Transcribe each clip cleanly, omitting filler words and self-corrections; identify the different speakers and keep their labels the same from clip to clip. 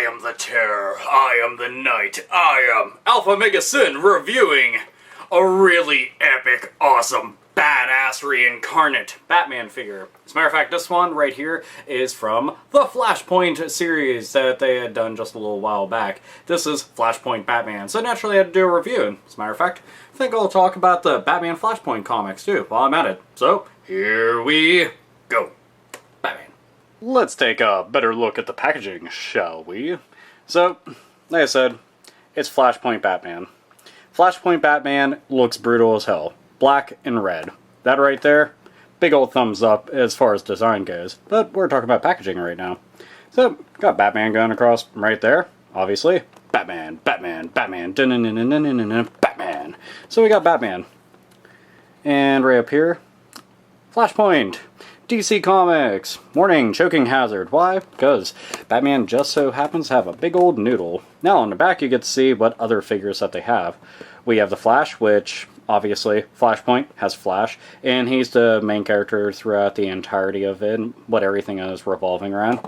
Speaker 1: I am the terror, I am the night, I am AlphaOmegaSin reviewing a really epic, awesome, badass reincarnate Batman figure. As a matter of fact, this one right here is from the Flashpoint series that they had done just a little while back. This is Flashpoint Batman, so naturally I had to do a review. As a matter of fact, I think I'll talk about the Batman Flashpoint comics too while I'm at it. So, here we go. Batman. Let's take a better look at the packaging, shall we? So, like I said, it's Flashpoint Batman. Flashpoint Batman looks brutal as hell. Black and red. That right there, big old thumbs up as far as design goes. But we're talking about packaging right now. So, got Batman going across right there, obviously. Batman, Batman, Batman, Batman. So we got Batman. And right up here, Flashpoint. DC Comics. Warning, choking hazard. Why? Because Batman just so happens to have a big old noodle. Now on the back you get to see what other figures that they have. We have the Flash, which obviously Flashpoint has Flash, and he's the main character throughout the entirety of it, and what everything is revolving around.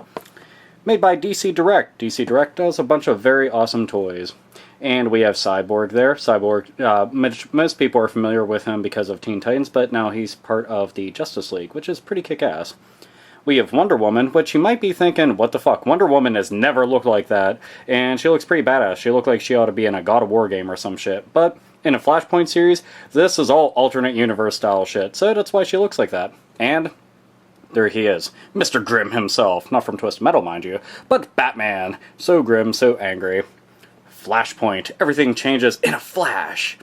Speaker 1: Made by DC Direct. DC Direct does a bunch of very awesome toys. And we have Cyborg there. Cyborg, most people are familiar with him because of Teen Titans, but now he's part of the Justice League, which is pretty kick-ass. We have Wonder Woman, which you might be thinking, what the fuck? Wonder Woman has never looked like that, and she looks pretty badass. She looked like she ought to be in a God of War game or some shit. But in a Flashpoint series, this is all alternate universe style shit, so that's why she looks like that. And there he is, Mr. Grimm himself. Not from Twisted Metal, mind you, but Batman. So grim, so angry. Flashpoint. Everything changes in a flash.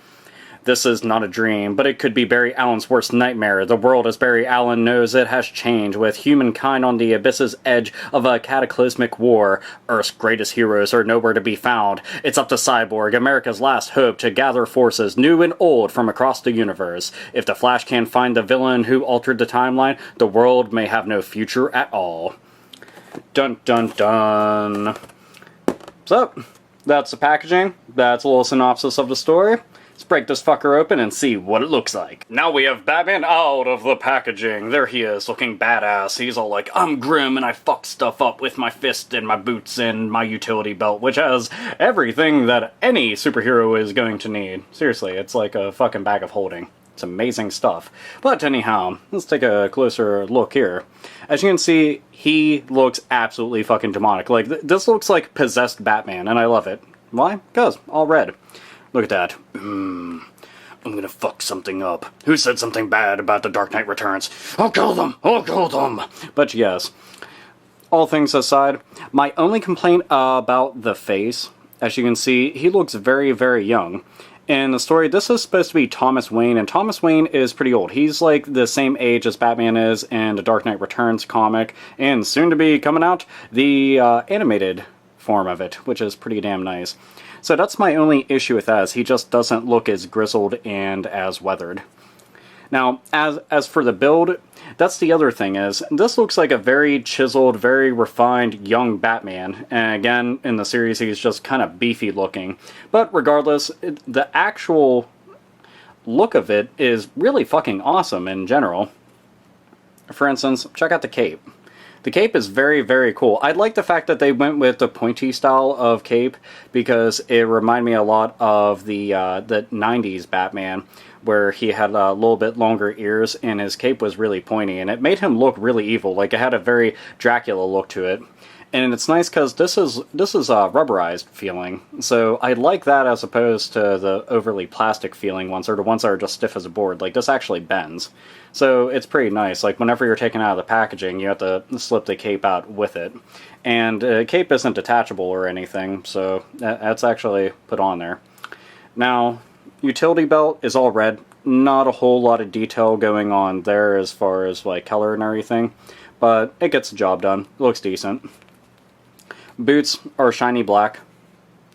Speaker 1: This is not a dream, but it could be Barry Allen's worst nightmare. The world as Barry Allen knows it has changed, with humankind on the abyss's edge of a cataclysmic war. Earth's greatest heroes are nowhere to be found. It's up to Cyborg, America's last hope, to gather forces, new and old, from across the universe. If the Flash can't find the villain who altered the timeline, the world may have no future at all. Dun dun dun. So, that's the packaging. That's a little synopsis of the story. Let's break this fucker open and see what it looks like. Now we have Batman out of the packaging. There he is, looking badass. He's all like, I'm grim and I fuck stuff up with my fist and my boots and my utility belt, which has everything that any superhero is going to need. Seriously, it's like a fucking bag of holding. It's amazing stuff. But anyhow, let's take a closer look here. As you can see, he looks absolutely fucking demonic. Like, this looks like possessed Batman, and I love it. Why? Because all red. Look at that. I'm gonna fuck something up. Who said something bad about the Dark Knight Returns? I'll kill them! I'll kill them! But yes, all things aside, my only complaint about the face, as you can see, he looks very, very young. In the story, this is supposed to be Thomas Wayne, and Thomas Wayne is pretty old. He's like the same age as Batman is in the Dark Knight Returns comic, and soon to be coming out, the animated form of it, which is pretty damn nice. So that's my only issue with that, is he just doesn't look as grizzled and as weathered. Now, as for the build, that's the other thing is, this looks like a very chiseled, very refined young Batman. And again, in the series, he's just kind of beefy looking. But regardless, the actual look of it is really fucking awesome in general. For instance, check out the cape. The cape is very, very cool. I like the fact that they went with the pointy style of cape, because it reminded me a lot of the 90s Batman, where he had a little bit longer ears and his cape was really pointy, and it made him look really evil. Like, it had a very Dracula look to it. And it's nice because this is a rubberized feeling, so I like that as opposed to the overly plastic feeling ones, or the ones that are just stiff as a board. Like, this actually bends, so it's pretty nice. Like, whenever you're taking it out of the packaging, you have to slip the cape out with it, and cape isn't detachable or anything, so that's actually put on there. Now, utility belt is all red. Not a whole lot of detail going on there as far as like color and everything, but it gets the job done. It looks decent. Boots are shiny black.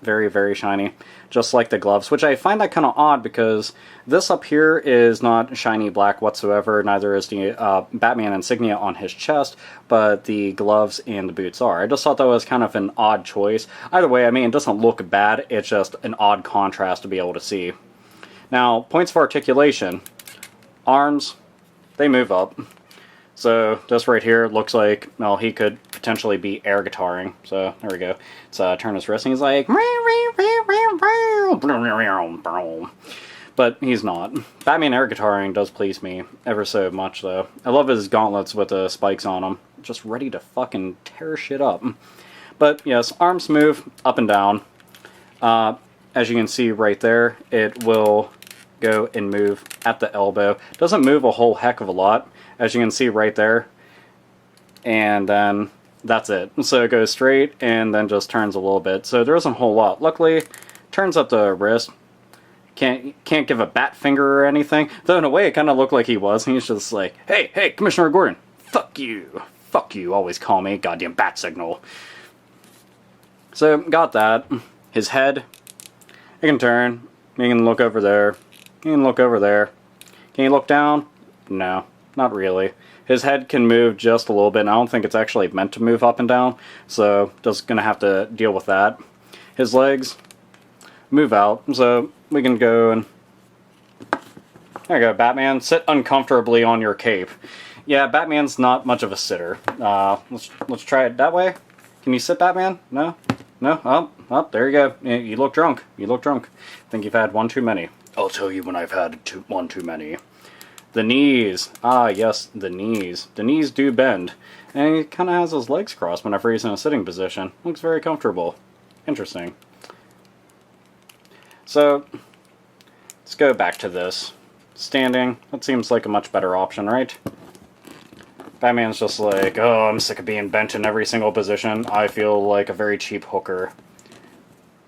Speaker 1: Very, very shiny. Just like the gloves, which I find that kind of odd because this up here is not shiny black whatsoever. Neither is the Batman insignia on his chest, but the gloves and the boots are. I just thought that was kind of an odd choice. Either way, I mean, it doesn't look bad. It's just an odd contrast to be able to see. Now, points for articulation. Arms, they move up. So this right here looks like, well, he could potentially be air guitaring. So there we go. Let's turn his wrist and he's like, but he's not. Batman air guitaring does please me ever so much though. I love his gauntlets with the spikes on them. Just ready to fucking tear shit up. But yes, arms move up and down. As you can see right there, it will go and move at the elbow. Doesn't move a whole heck of a lot, as you can see right there. And then that's it. So it goes straight and then just turns a little bit. So there isn't a whole lot. Luckily, turns up the wrist. Can't give a bat finger or anything. Though in a way it kind of looked like he was. He's just like, hey, Commissioner Gordon, fuck you. Fuck you, always call me goddamn bat signal. So, got that. His head. He can turn. He can look over there. He can look over there. Can he look down? No, not really. His head can move just a little bit, and I don't think it's actually meant to move up and down, so just gonna have to deal with that. His legs move out, so we can go and... There you go, Batman. Sit uncomfortably on your cape. Yeah, Batman's not much of a sitter. Let's try it that way. Can you sit, Batman? No? No? Oh, there you go. You look drunk. You look drunk. I think you've had one too many. I'll tell you when I've had one too many. The knees. Ah, yes, the knees. The knees do bend. And he kind of has his legs crossed whenever he's in a sitting position. Looks very comfortable. Interesting. So, let's go back to this. Standing. That seems like a much better option, right? Batman's just like, oh, I'm sick of being bent in every single position. I feel like a very cheap hooker.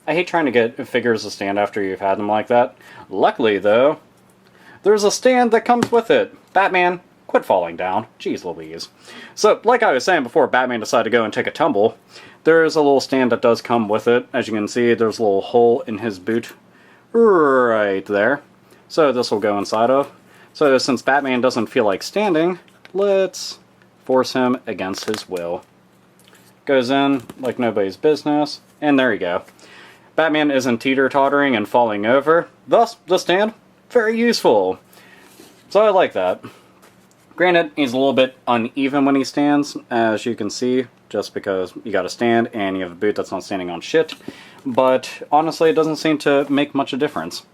Speaker 1: I hate trying to get figures to stand after you've had them like that. Luckily, though, there's a stand that comes with it. Batman, quit falling down. Jeez Louise. So, like I was saying before Batman decided to go and take a tumble, there's a little stand that does come with it. As you can see, there's a little hole in his boot right there. So this will go inside of. So since Batman doesn't feel like standing, let's force him against his will. Goes in like nobody's business, and there you go. Batman isn't teeter-tottering and falling over, thus the stand, very useful. So I like that. Granted, he's a little bit uneven when he stands, as you can see, just because you gotta stand and you have a boot that's not standing on shit. But honestly, it doesn't seem to make much of a difference.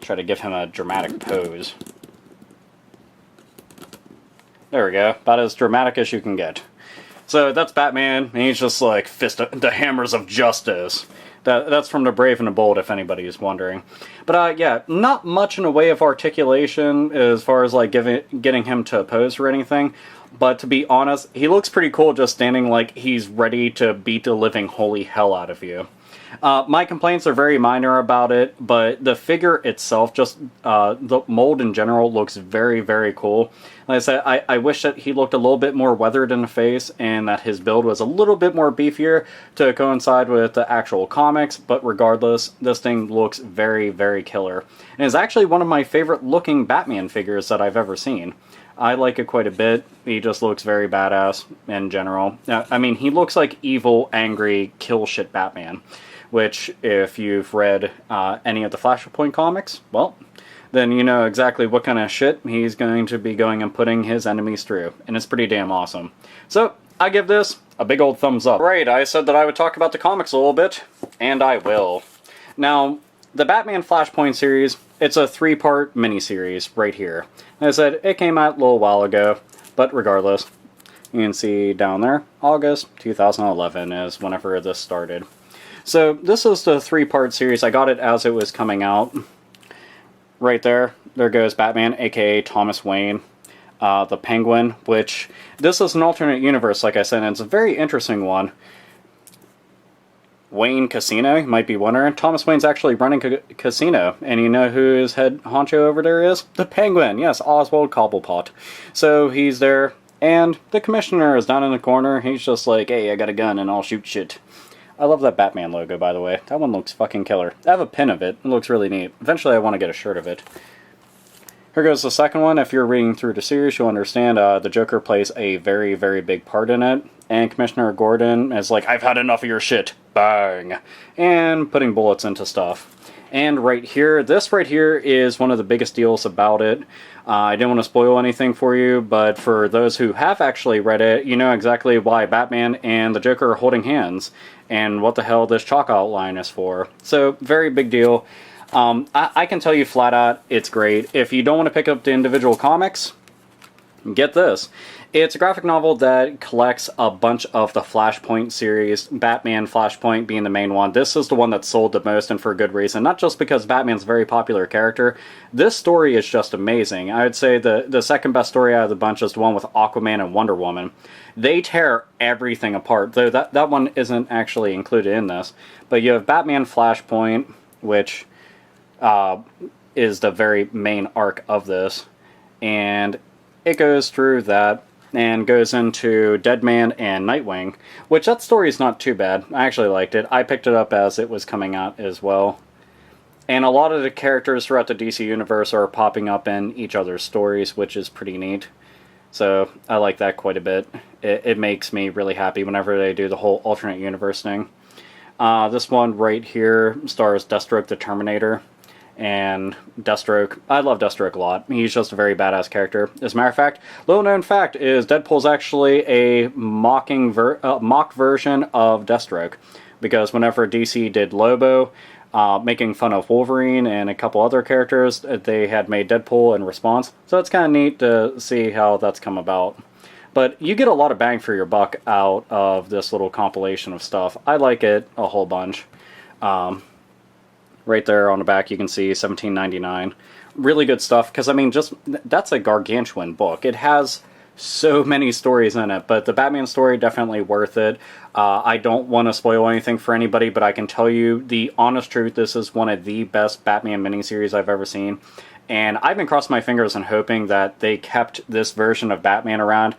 Speaker 1: Try to give him a dramatic pose. There we go. About as dramatic as you can get. So that's Batman, and he's just like the hammers of justice. That's from The Brave and the Bold, if anybody is wondering. But yeah, not much in a way of articulation as far as like getting him to pose or anything. But to be honest, he looks pretty cool just standing like he's ready to beat the living holy hell out of you. My complaints are very minor about it, but the figure itself, just the mold in general, looks very, very cool. Like I said, I wish that he looked a little bit more weathered in the face and that his build was a little bit more beefier to coincide with the actual comics, but regardless, this thing looks very, very killer. And is actually one of my favorite looking Batman figures that I've ever seen. I like it quite a bit. He just looks very badass in general. I mean, he looks like evil, angry, kill shit Batman. Which, if you've read any of the Flashpoint comics, well, then you know exactly what kind of shit he's going to be going and putting his enemies through. And it's pretty damn awesome. So, I give this a big old thumbs up. Right, I said that I would talk about the comics a little bit, and I will. Now, the Batman Flashpoint series, it's a 3-part miniseries right here. Like I said, it came out a little while ago, but regardless, you can see down there, August 2011 is whenever this started. So this is the 3-part series. I got it as it was coming out. Right there, there goes Batman, aka Thomas Wayne, the Penguin, which this is an alternate universe, like I said, and it's a very interesting one. Wayne Casino, you might be wondering. Thomas Wayne's actually running a casino, and you know who his head honcho over there is? The Penguin, yes, Oswald Cobblepot. So he's there, and the Commissioner is down in the corner. He's just like, hey, I got a gun and I'll shoot shit. I love that Batman logo, by the way. That one looks fucking killer. I have a pin of it. It looks really neat. Eventually I want to get a shirt of it. Here goes the second one. If you're reading through the series, you'll understand the Joker plays a very, very big part in it. And Commissioner Gordon is like, I've had enough of your shit. Bang. And putting bullets into stuff. And right here, this right here is one of the biggest deals about it. I didn't want to spoil anything for you, but for those who have actually read it, you know exactly why Batman and the Joker are holding hands, and what the hell this chalk outline is for. So, very big deal. I can tell you flat out, it's great. If you don't want to pick up the individual comics, get this. It's a graphic novel that collects a bunch of the Flashpoint series, Batman Flashpoint being the main one. This is the one that sold the most, and for a good reason. Not just because Batman's a very popular character. This story is just amazing. I would say the second best story out of the bunch is the one with Aquaman and Wonder Woman. They tear everything apart, though that one isn't actually included in this. But you have Batman Flashpoint, which is the very main arc of this. And it goes through that and goes into Deadman and Nightwing, which that story is not too bad. I actually liked it. I picked it up as it was coming out as well. And a lot of the characters throughout the DC universe are popping up in each other's stories, which is pretty neat. So I like that quite a bit. It makes me really happy whenever they do the whole alternate universe thing. This one right here stars Deathstroke the Terminator. And Deathstroke, I love Deathstroke a lot. He's just a very badass character. As a matter of fact, little known fact is Deadpool's actually a mock version of Deathstroke. Because whenever DC did Lobo, making fun of Wolverine and a couple other characters, they had made Deadpool in response. So it's kind of neat to see how that's come about. But you get a lot of bang for your buck out of this little compilation of stuff. I like it a whole bunch. Right there on the back, you can see $17.99. Really good stuff, because, I mean, just that's a gargantuan book. It has so many stories in it, but the Batman story, definitely worth it. I don't want to spoil anything for anybody, but I can tell you the honest truth, this is one of the best Batman miniseries I've ever seen. And I've been crossing my fingers and hoping that they kept this version of Batman around,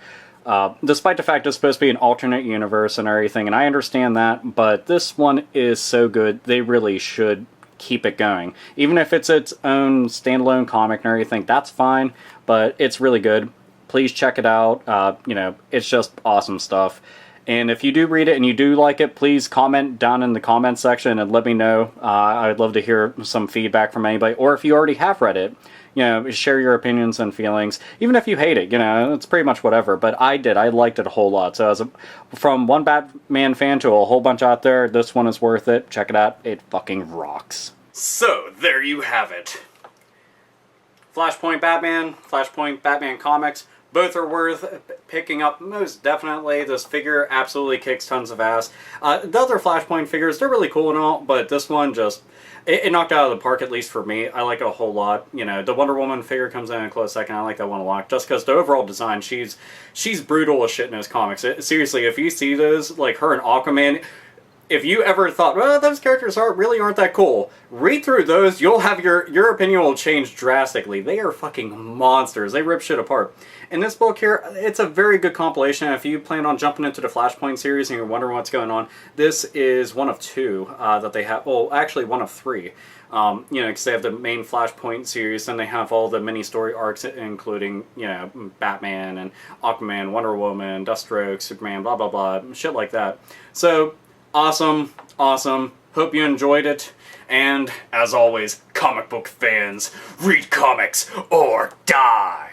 Speaker 1: despite the fact it's supposed to be an alternate universe and everything, and I understand that, but this one is so good, they really should keep it going. Even if it's its own standalone comic and everything, that's fine, but it's really good. Please check it out. You know, it's just awesome stuff. And if you do read it and you do like it, please comment down in the comment section and let me know. I'd love to hear some feedback from anybody. Or if you already have read it, you know, share your opinions and feelings. Even if you hate it, you know, it's pretty much whatever. But I did. I liked it a whole lot. So from one Batman fan to a whole bunch out there, this one is worth it. Check it out. It fucking rocks. So, there you have it. Flashpoint Batman comics. Both are worth picking up, most definitely. This figure absolutely kicks tons of ass. The other Flashpoint figures, they're really cool and all, but this one just, it knocked out of the park, at least for me. I like it a whole lot. You know, the Wonder Woman figure comes in a close second. I like that one a lot, just because the overall design, she's brutal as shit in those comics. Seriously, if you see those, like her and Aquaman, if you ever thought, well, those characters really aren't that cool, read through those, you'll have your opinion will change drastically. They are fucking monsters. They rip shit apart. In this book here, it's a very good compilation. If you plan on jumping into the Flashpoint series and you're wondering what's going on, this is one of two that they have. Well, actually one of three. You know, because they have the main Flashpoint series, and they have all the mini story arcs, including, you know, Batman and Aquaman, Wonder Woman, Deathstroke, Superman, blah blah blah, shit like that. So, awesome, awesome. Hope you enjoyed it. And, as always, comic book fans, read comics or die!